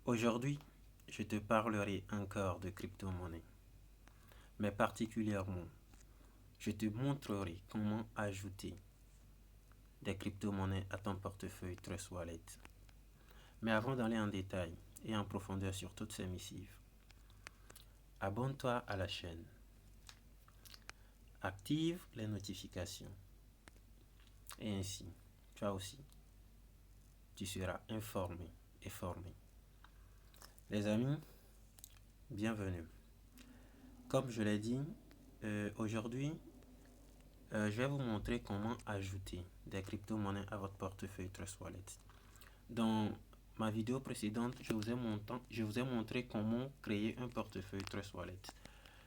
Aujourd'hui, je te parlerai encore de crypto-monnaie, mais particulièrement, je te montrerai comment ajouter des crypto-monnaies à ton portefeuille Trust Wallet. Mais avant d'aller en détail et en profondeur sur toutes ces missives, abonne-toi à la chaîne, active les notifications et ainsi, toi aussi, tu seras informé et formé. Les amis, bienvenue. Comme je l'ai dit, aujourd'hui, je vais vous montrer comment ajouter des crypto-monnaies à votre portefeuille Trust Wallet. Dans ma vidéo précédente, je vous ai montré comment créer un portefeuille Trust Wallet.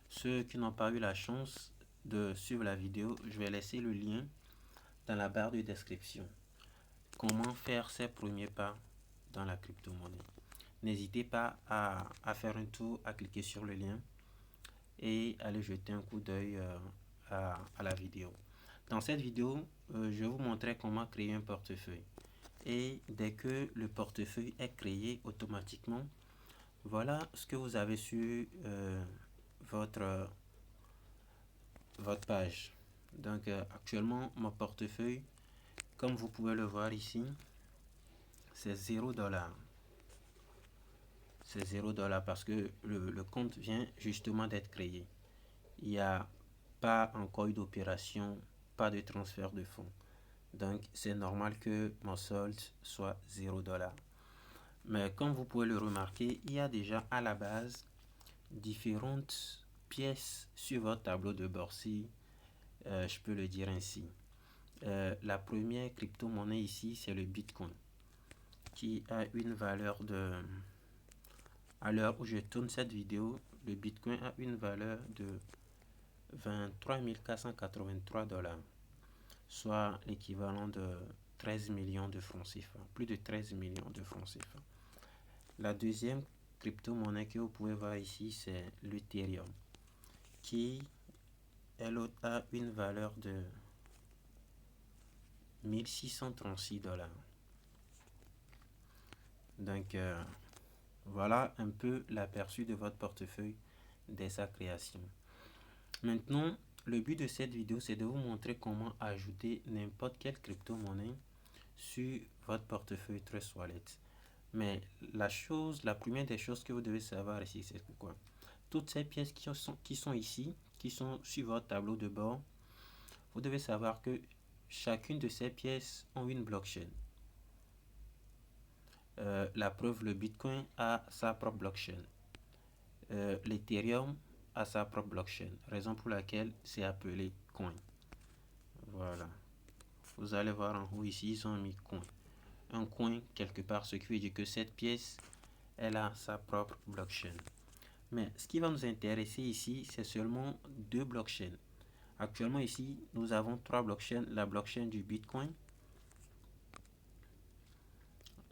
Ceux qui n'ont pas eu la chance de suivre la vidéo, je vais laisser le lien dans la barre de description. Comment faire ses premiers pas dans la crypto-monnaie. N'hésitez pas à faire un tour, à cliquer sur le lien et aller jeter un coup d'œil à la vidéo. Dans cette vidéo, je vais vous montrer comment créer un portefeuille. Et dès que le portefeuille est créé automatiquement, voilà ce que vous avez sur votre page. Donc actuellement, mon portefeuille, comme vous pouvez le voir ici, c'est 0 $. C'est 0 $ parce que le compte vient justement d'être créé. Il n'y a pas encore eu d'opération, pas de transfert de fonds. Donc c'est normal que mon solde soit 0 $. Mais comme vous pouvez le remarquer, il y a déjà à la base différentes pièces sur votre tableau de bord, si je peux le dire ainsi. La première crypto-monnaie ici, c'est le Bitcoin, qui a une valeur de... À l'heure où je tourne cette vidéo, le Bitcoin a une valeur de 23 483 $, soit l'équivalent de 13 millions de francs CFA, plus de 13 millions de francs CFA. La deuxième crypto-monnaie que vous pouvez voir ici, c'est l'Ethereum, qui elle a une valeur de 1636 $. Donc voilà un peu l'aperçu de votre portefeuille dès sa création. Maintenant, le but de cette vidéo, c'est de vous montrer comment ajouter n'importe quelle crypto-monnaie sur votre portefeuille Trust Wallet. Mais la première des choses que vous devez savoir ici, c'est quoi? Toutes ces pièces qui sont ici, qui sont sur votre tableau de bord, vous devez savoir que chacune de ces pièces ont une blockchain. La preuve, le Bitcoin a sa propre blockchain. L'Ethereum a sa propre blockchain, raison pour laquelle c'est appelé coin. Voilà. Vous allez voir en haut ici, ils ont mis coin. Un coin quelque part, ce qui veut dire que cette pièce, elle a sa propre blockchain. Mais ce qui va nous intéresser ici, c'est seulement deux blockchains. Actuellement ici, nous avons trois blockchains. La blockchain du Bitcoin,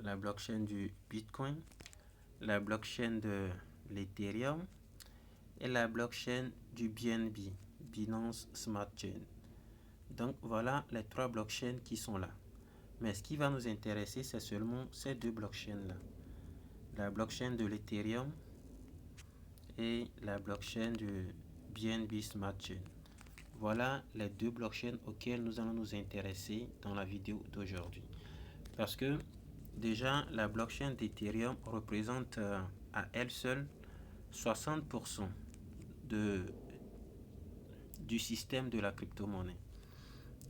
la blockchain du Bitcoin, la blockchain de l'Ethereum et la blockchain du BNB, Binance Smart Chain. Donc voilà les trois blockchains qui sont là. Mais ce qui va nous intéresser, c'est seulement ces deux blockchains-là. La blockchain de l'Ethereum et la blockchain du BNB Smart Chain. Voilà les deux blockchains auxquelles nous allons nous intéresser dans la vidéo d'aujourd'hui. Parce que déjà, la blockchain d'Ethereum représente à elle seule 60% du système de la crypto-monnaie.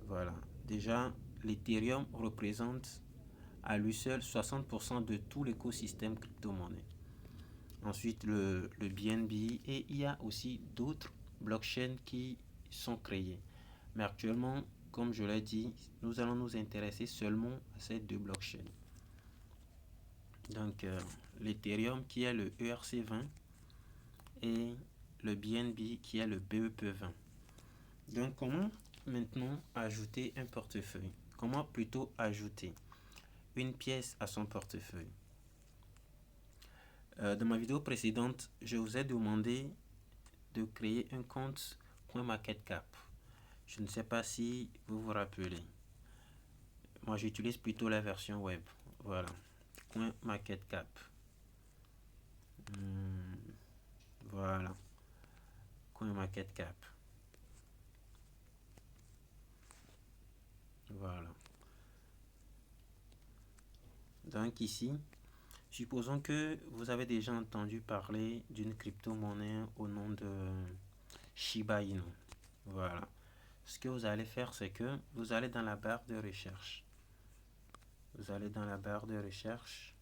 Voilà. Déjà, l'Ethereum représente à lui seul 60% de tout l'écosystème crypto-monnaie. Ensuite, le BNB, et il y a aussi d'autres blockchains qui sont créées. Mais actuellement, comme je l'ai dit, nous allons nous intéresser seulement à ces deux blockchains. Donc, l'Ethereum qui est le ERC20 et le BNB qui est le BEP20. Donc, comment maintenant ajouter un portefeuille? Comment plutôt ajouter une pièce à son portefeuille? Dans ma vidéo précédente, je vous ai demandé de créer un compte CoinMarketCap. Je ne sais pas si vous vous rappelez. Moi, j'utilise plutôt la version web. Voilà, CoinMarketCap. Voilà. CoinMarketCap. Voilà. Donc ici, supposons que vous avez déjà entendu parler d'une crypto-monnaie au nom de Shiba Inu. Voilà. Ce que vous allez faire, c'est que vous allez dans la barre de recherche. Vous allez dans la barre de recherche.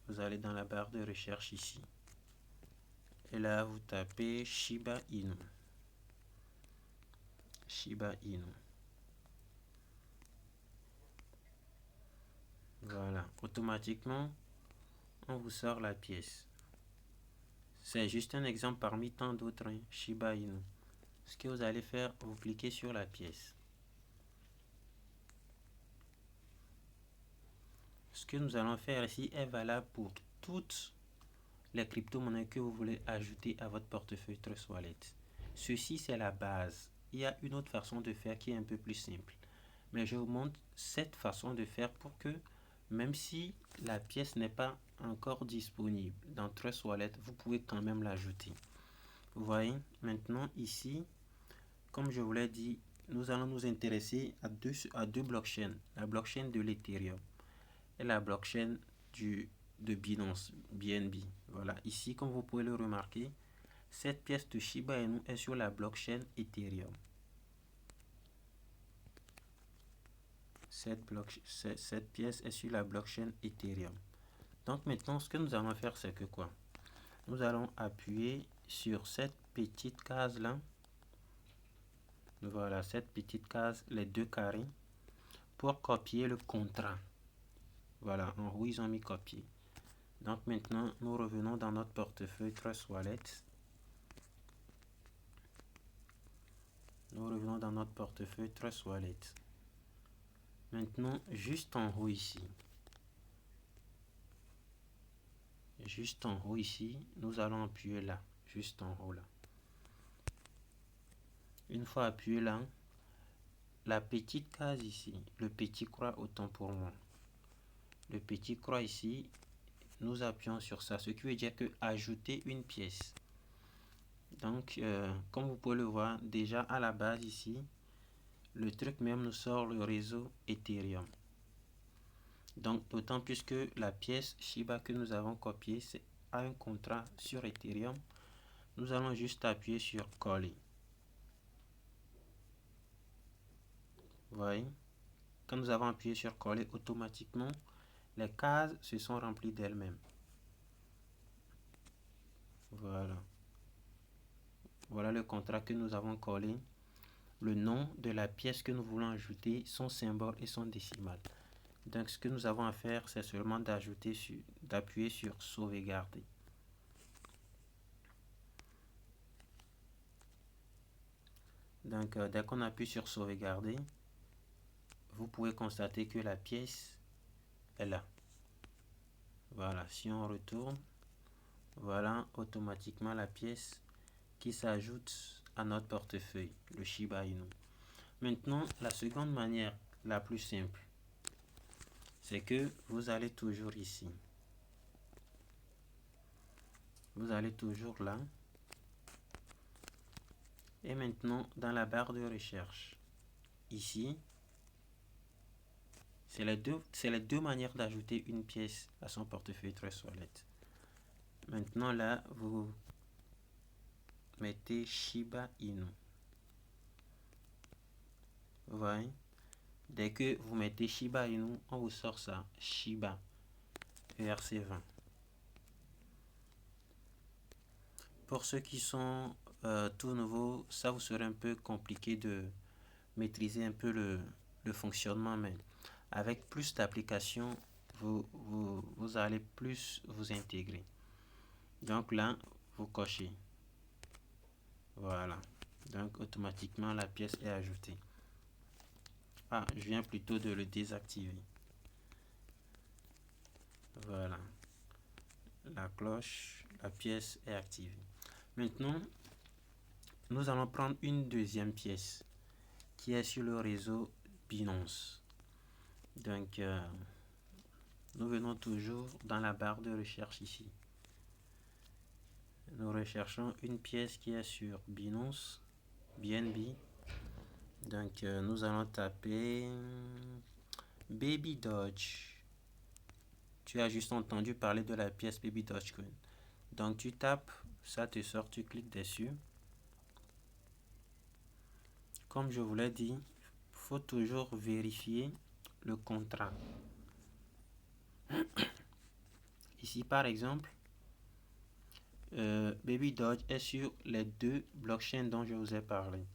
Vous allez dans la barre de recherche ici. Et là, vous tapez Shiba Inu. Shiba Inu. Voilà. Automatiquement, on vous sort la pièce. C'est juste un exemple parmi tant d'autres. Hein. Shiba Inu. Ce que vous allez faire, vous cliquez sur la pièce. Ce que nous allons faire ici est valable pour toutes les crypto-monnaies que vous voulez ajouter à votre portefeuille Trust Wallet. Ceci, c'est la base. Il y a une autre façon de faire qui est un peu plus simple. Mais je vous montre cette façon de faire pour que, même si la pièce n'est pas encore disponible dans Trust Wallet, vous pouvez quand même l'ajouter. Vous voyez, maintenant ici, comme je vous l'ai dit, nous allons nous intéresser à deux blockchains. La blockchain de l'Ethereum et la blockchain de Binance, BNB. Voilà, ici, comme vous pouvez le remarquer, cette pièce de Shiba Inu est sur la blockchain Ethereum. Cette pièce est sur la blockchain Ethereum. Donc maintenant, ce que nous allons faire, c'est que quoi? Nous allons appuyer sur cette petite case-là. Voilà, cette petite case, les deux carrés, pour copier le contrat. Voilà, en haut, ils ont mis copier. Donc maintenant, nous revenons dans notre portefeuille Trust Wallet. Nous revenons dans notre portefeuille Trust Wallet. Maintenant, juste en haut ici. Juste en haut ici, nous allons appuyer là. Juste en haut là. Une fois appuyé là, la petite case ici, le petit croix autant pour moi. Le petit croix ici, nous appuyons sur ça, ce qui veut dire que ajouter une pièce. Donc, comme vous pouvez le voir, déjà à la base ici, le truc même nous sort le réseau Ethereum. Donc, d'autant plus que la pièce Shiba que nous avons copiée, c'est un contrat sur Ethereum. Nous allons juste appuyer sur coller. Vous voyez, quand nous avons appuyé sur coller, automatiquement, les cases se sont remplies d'elles-mêmes. Voilà. Voilà le contrat que nous avons collé. Le nom de la pièce que nous voulons ajouter, son symbole et son décimal. Donc, ce que nous avons à faire, c'est seulement d'appuyer sur sauvegarder. Donc, dès qu'on appuie sur sauvegarder, vous pouvez constater que la pièce est là. Voilà, si on retourne, voilà automatiquement la pièce qui s'ajoute à notre portefeuille, le Shiba Inu. Maintenant, la seconde manière, la plus simple, c'est que vous allez toujours ici. Vous allez toujours là. Et maintenant, dans la barre de recherche, ici, c'est les deux manières d'ajouter une pièce à son portefeuille Trust Wallet. Maintenant, là, vous mettez Shiba Inu. Vous voyez? Dès que vous mettez Shiba Inu, on vous sort ça. Shiba. ERC20. Pour ceux qui sont tout nouveaux, ça vous serait un peu compliqué de maîtriser un peu le fonctionnement, mais avec plus d'applications, vous allez plus vous intégrer. Donc là, vous cochez. Voilà. Donc automatiquement, la pièce est ajoutée. Ah, je viens plutôt de le désactiver. Voilà. La cloche, la pièce est activée. Maintenant, nous allons prendre une deuxième pièce qui est sur le réseau Binance. Donc, nous venons toujours dans la barre de recherche ici. Nous recherchons une pièce qui est sur Binance, BNB. Donc, nous allons taper Baby Doge. Tu as juste entendu parler de la pièce Baby Dogecoin. Donc, tu tapes, ça te sort, tu cliques dessus. Comme je vous l'ai dit, il faut toujours vérifier le contrat. Ici, par exemple, Baby Doge est sur les deux blockchains dont je vous ai parlé.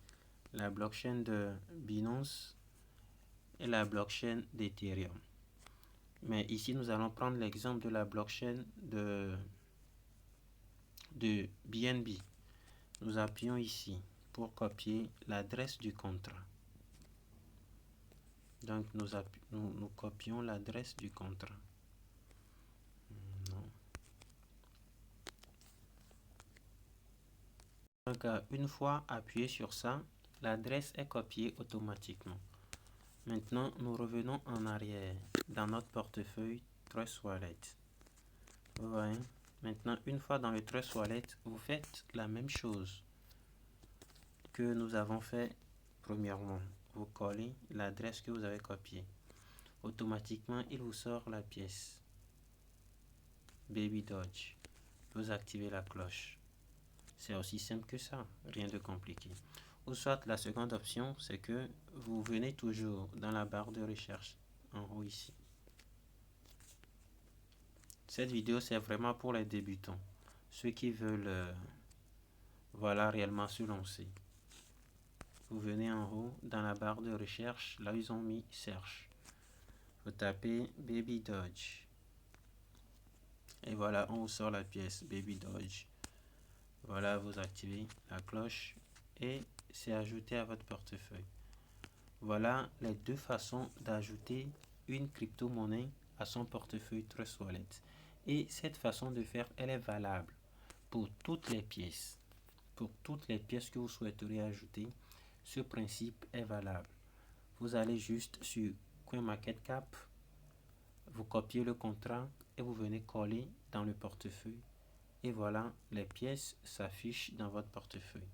La blockchain de Binance et la blockchain d'Ethereum. Mais ici, nous allons prendre l'exemple de la blockchain de BNB. Nous appuyons ici pour copier l'adresse du contrat. Donc, nous copions l'adresse du contrat. Non. Donc, une fois appuyé sur ça, l'adresse est copiée automatiquement. Maintenant, nous revenons en arrière dans notre portefeuille Trust Wallet. Vous voyez? Maintenant, une fois dans le Trust Wallet, vous faites la même chose que nous avons fait premièrement. Vous collez l'adresse que vous avez copiée. Automatiquement, il vous sort la pièce Baby Doge. Vous activez la cloche. C'est aussi simple que ça, rien de compliqué. Ou soit la seconde option, c'est que vous venez toujours dans la barre de recherche en haut ici. Cette vidéo, c'est vraiment pour les débutants, ceux qui veulent voilà, réellement se lancer. Vous venez en haut dans la barre de recherche, là où ils ont mis Search. Vous tapez Baby Doge. Et voilà, on vous sort la pièce Baby Doge. Voilà, vous activez la cloche et c'est ajouté à votre portefeuille. Voilà les deux façons d'ajouter une crypto-monnaie à son portefeuille Trust Wallet. Et cette façon de faire, elle est valable pour toutes les pièces. Pour toutes les pièces que vous souhaiteriez ajouter, ce principe est valable. Vous allez juste sur CoinMarketCap, vous copiez le contrat et vous venez coller dans le portefeuille. Et voilà, les pièces s'affichent dans votre portefeuille.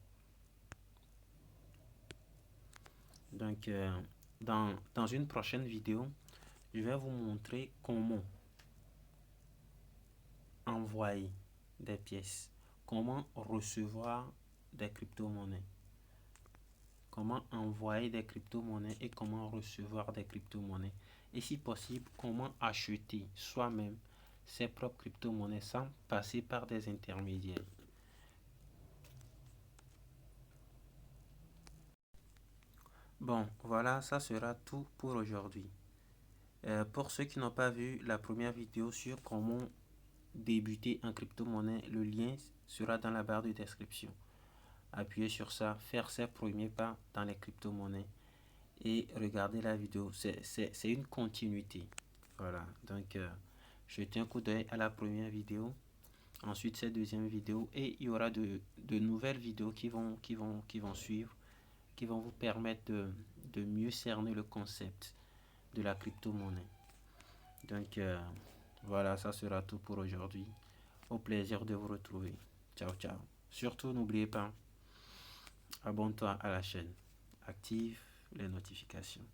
Donc, dans une prochaine vidéo, je vais vous montrer comment envoyer des pièces, comment recevoir des crypto-monnaies, comment envoyer des crypto-monnaies et comment recevoir des crypto-monnaies. Et si possible, comment acheter soi-même ses propres crypto-monnaies sans passer par des intermédiaires. Bon, voilà, ça sera tout pour aujourd'hui. Pour ceux qui n'ont pas vu la première vidéo sur comment débuter en crypto-monnaie, le lien sera dans la barre de description. Appuyez sur ça, faire ses premiers pas dans les crypto-monnaies et regardez la vidéo. C'est une continuité. Voilà, donc jetez un coup d'œil à la première vidéo, ensuite cette deuxième vidéo et il y aura de nouvelles vidéos qui vont suivre, qui vont vous permettre de mieux cerner le concept de la crypto-monnaie. Donc voilà, ça sera tout pour aujourd'hui. Au plaisir de vous retrouver. Ciao, ciao. Surtout, n'oubliez pas, abonne-toi à la chaîne. Active les notifications.